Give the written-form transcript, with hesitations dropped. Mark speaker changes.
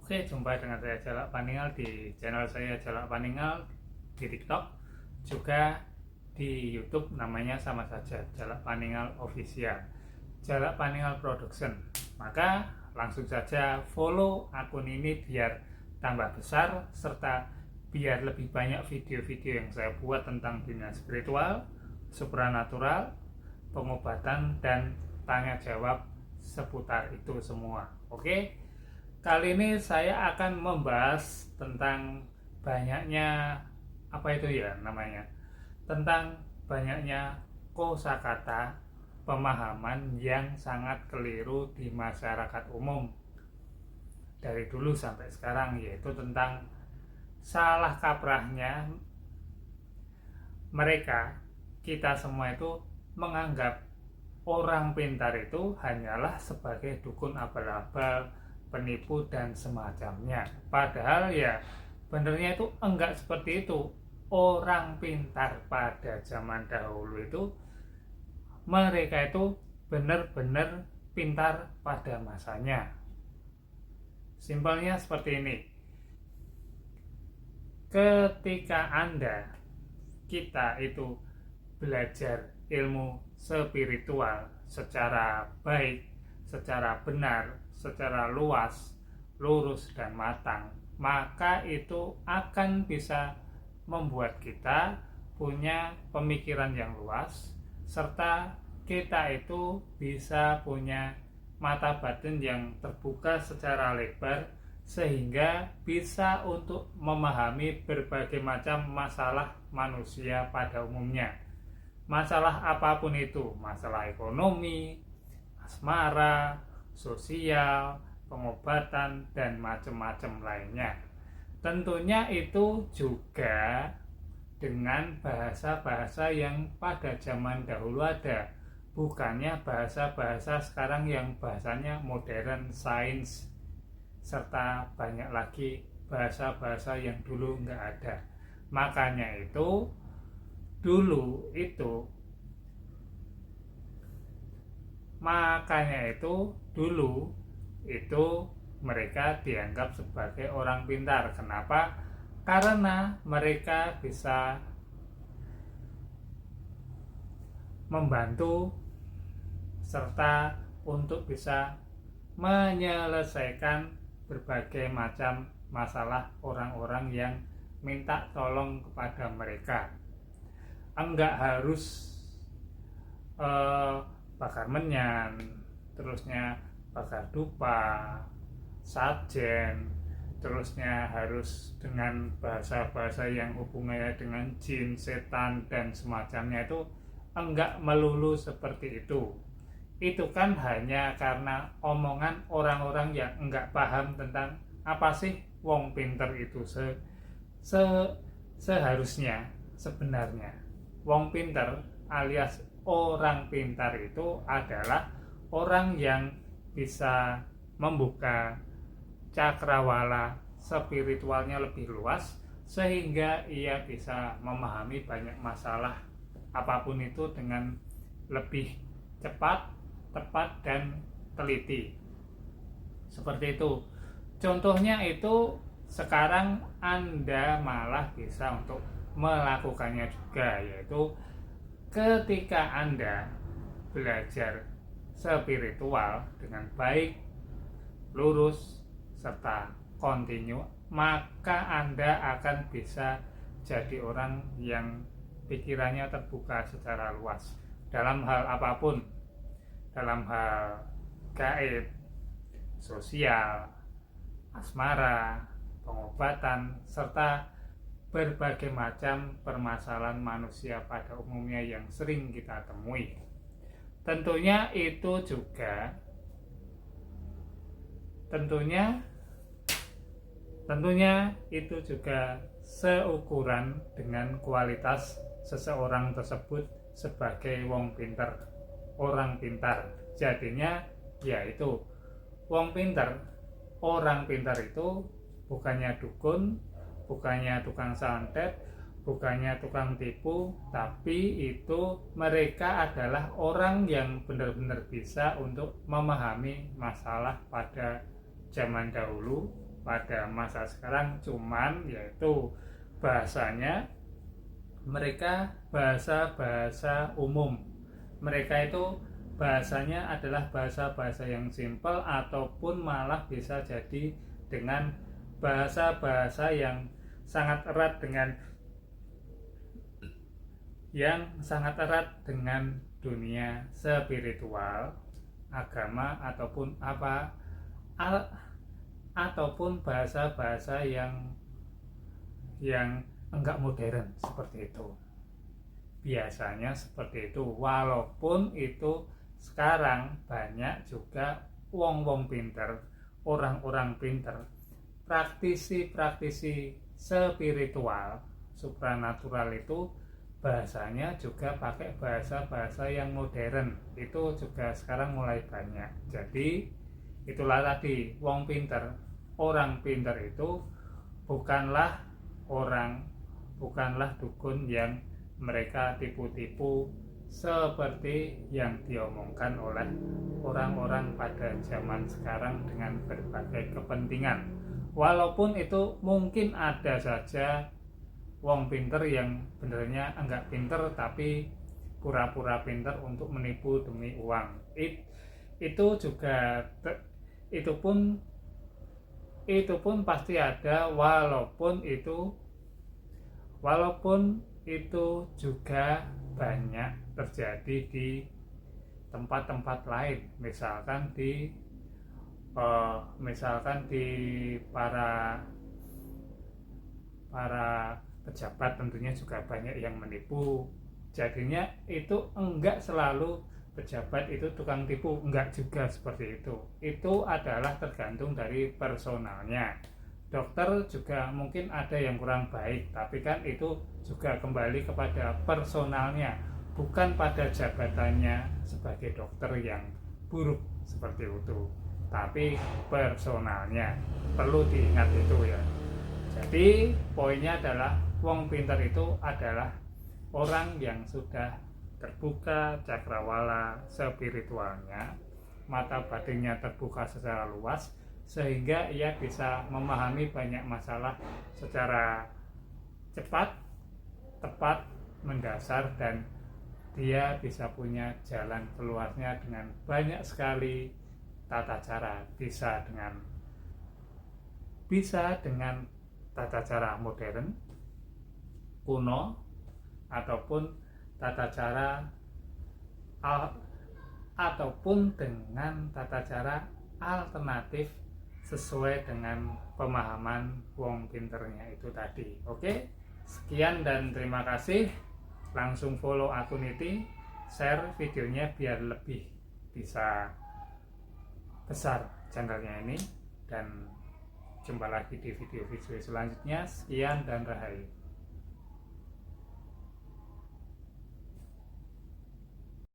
Speaker 1: Oke, jumpa dengan saya Jalak Paningal di channel saya Jalak Paningal di TikTok, juga di YouTube namanya sama saja, Jalak Paningal Official, Jalak Paningal Production. Maka langsung saja follow akun ini biar tambah besar, serta biar lebih banyak video-video yang saya buat tentang dunia spiritual, supranatural, pengobatan, dan tanya jawab seputar itu semua. Oke, kali ini saya akan membahas tentang banyaknya tentang banyaknya kosakata pemahaman yang sangat keliru di masyarakat umum dari dulu sampai sekarang, yaitu tentang salah kaprahnya kita semua itu menganggap orang pintar itu hanyalah sebagai dukun abal-abal, penipu, dan semacamnya. Padahal ya benernya itu enggak seperti itu. Orang pintar pada zaman dahulu itu, mereka itu benar-benar pintar pada masanya. Simpelnya seperti ini. Ketika kita itu belajar ilmu spiritual secara baik, secara benar, secara luas, lurus, dan matang, maka itu akan bisa membuat kita punya pemikiran yang luas, serta kita itu bisa punya mata batin yang terbuka secara lebar, sehingga bisa untuk memahami berbagai macam masalah manusia pada umumnya. Masalah apapun itu, masalah ekonomi, asmara, sosial, pengobatan, dan macam-macam lainnya. Tentunya itu juga dengan bahasa-bahasa yang pada zaman dahulu ada, bukannya bahasa-bahasa sekarang yang bahasanya modern, sains, serta banyak lagi bahasa-bahasa yang dulu nggak ada. Makanya itu dulu itu mereka dianggap sebagai orang pintar. Kenapa? Karena mereka bisa membantu serta untuk bisa menyelesaikan berbagai macam masalah orang-orang yang minta tolong kepada mereka. Enggak harus bakar menyan, terusnya bakar dupa, sajen, terusnya harus dengan bahasa-bahasa yang hubungannya dengan jin, setan, dan semacamnya. Itu enggak melulu seperti itu. Itu kan hanya karena omongan orang-orang yang enggak paham tentang apa sih wong pinter itu. Seharusnya sebenarnya wong pinter alias orang pintar itu adalah orang yang bisa membuka cakrawala spiritualnya lebih luas, sehingga ia bisa memahami banyak masalah apapun itu dengan lebih cepat, tepat, dan teliti. Seperti itu. Contohnya itu sekarang Anda malah bisa untuk melakukannya juga, yaitu ketika Anda belajar spiritual dengan baik, lurus, serta kontinu, maka Anda akan bisa jadi orang yang pikirannya terbuka secara luas dalam hal apapun, dalam hal gaib, sosial, asmara, pengobatan, serta berbagai macam permasalahan manusia pada umumnya yang sering kita temui. Tentunya itu juga seukuran dengan kualitas seseorang tersebut sebagai wong pinter, orang pintar. Jadinya yaitu wong pinter, orang pintar itu bukannya dukun, bukannya tukang santet, bukannya tukang tipu, tapi itu mereka adalah orang yang benar-benar bisa untuk memahami masalah pada zaman dahulu, pada masa sekarang, cuman yaitu bahasanya mereka bahasa-bahasa umum. Mereka itu bahasanya adalah bahasa-bahasa yang simpel ataupun malah bisa jadi dengan bahasa-bahasa yang sangat erat dengan dunia spiritual, agama ataupun ataupun bahasa-bahasa yang enggak modern seperti itu. Biasanya seperti itu, walaupun itu sekarang banyak juga wong-wong pinter, orang-orang pinter, praktisi-praktisi spiritual, supranatural itu bahasanya juga pakai bahasa-bahasa yang modern. Itu juga sekarang mulai banyak. Jadi itulah tadi, wong pinter, orang pinter itu bukanlah dukun yang mereka tipu-tipu seperti yang diomongkan oleh orang-orang pada zaman sekarang dengan berbagai kepentingan. Walaupun itu mungkin ada saja wong pinter yang benernya enggak pinter tapi pura-pura pinter untuk menipu demi uang. Itu pun pasti ada, walaupun itu juga banyak terjadi di tempat-tempat lain, misalkan di para pejabat tentunya juga banyak yang menipu. Jadinya itu enggak selalu pejabat itu tukang tipu, enggak juga seperti itu. Itu adalah tergantung dari personalnya. Dokter juga mungkin ada yang kurang baik, tapi kan itu juga kembali kepada personalnya, bukan pada jabatannya sebagai dokter yang buruk seperti itu, tapi personalnya. Perlu diingat itu ya. Jadi poinnya adalah wong pintar itu adalah orang yang sudah terbuka cakrawala spiritualnya, mata batinnya terbuka secara luas, sehingga ia bisa memahami banyak masalah secara cepat, tepat, mendasar, dan dia bisa punya jalan keluarnya dengan banyak sekali tata cara. Bisa dengan tata cara modern, kuno, ataupun tata cara ataupun dengan tata cara alternatif sesuai dengan pemahaman wong pinternya itu tadi. Oke, sekian dan terima kasih. Langsung follow akun ini, share videonya biar lebih bisa besar channelnya ini, dan jumpa lagi di video-video selanjutnya. Sekian dan rahayu.